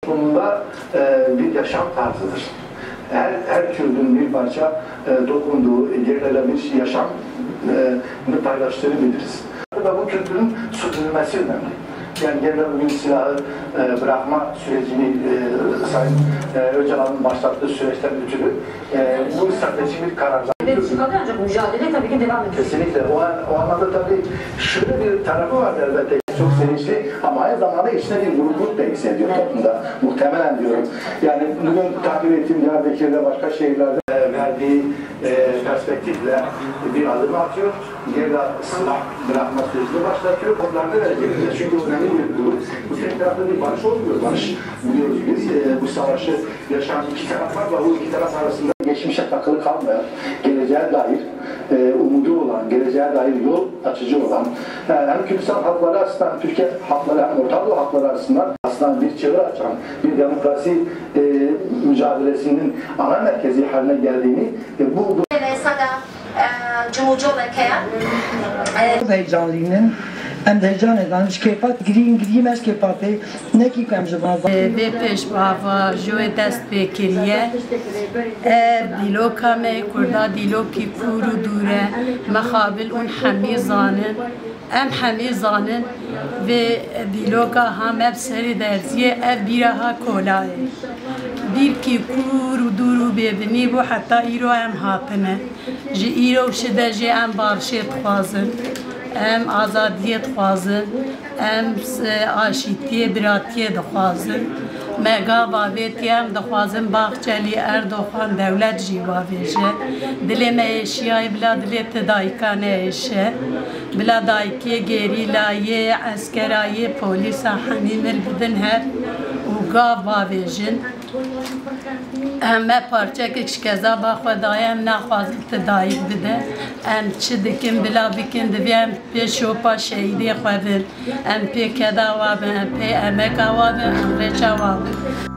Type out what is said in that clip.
Bununla bir yaşam tarzıdır. Her Kürdün bir parça dokunduğu yerlere bir yaşam paylaştığını biliriz. Ve bu kültürün sürdürülmesi önemli. Yani genel bugün silahı bırakma sürecini Sayın Öcalan'ın başlattığı süreçten ötürü bu stratejik bir kararlar. Evet, çıkardı ancak mücadele tabii ki devam ediyor. Kesinlikle. O anlamda tabii şöyle bir tarafı var elbette. Çok sevinçli ama aynı zamanda içinde bir grupluk da hissediyor toplumda. Muhtemelen diyorum. Yani bugün takip ettiğim Diyarbakır'da başka şehirlerde verdiği perspektifle bir adım atıyor. Geride silah bırakma sürecini başlatıyor. Onlar da verecek. Çünkü önemli bir grup. Bu tek tarafta bir barış olmuyor. Barış biliyoruz biz. Bu savaşı yaşayan iki taraf var ve bu iki taraf arasında geçmişe takılı kalmayan, geleceğe dair umudu olan, geleceğe dair yol açıcı olan, hem Kürdistan halkları açısından, Türkiye halkları hem Orta Doğu halkları açısından aslında bir çığır açan, bir demokrasi mücadelesinin ana merkezi haline geldiğini bu heyecanlıyım. Em heyecan eden şkepat gireyim şkepatı ne ki kamjıma ve peşbava joe dest bekiriye diloka me kurda diloki kuru dure mexabil un hamizanın em hamizanın ve diloka ham ev seri derziye ev biraha kolay bir ki kuru duru bebini bu hatta iro em hatine ji iro şide ji em barşet xwazın em azadiye dixwazin, em aşitiye, biratiye dixwazin. Me gava vêtiye em dixwazin Baxçelî Erdoğan devlet jî wavêje. Dilê me êşiyayê bila dilê tidayîka neêşe. Bila dayîkê gerî layê, eskerayê, polîsa henî mir bidin her û gav wavêjin. Em me parçekek şkeza baxwe daye em naxwazin tidayîk bide. Em çi dikin bila bikin divê em pê şopa şehîdê xwe bin. Em pê keda wabin, em pê emeka wabin, em rêça wabin.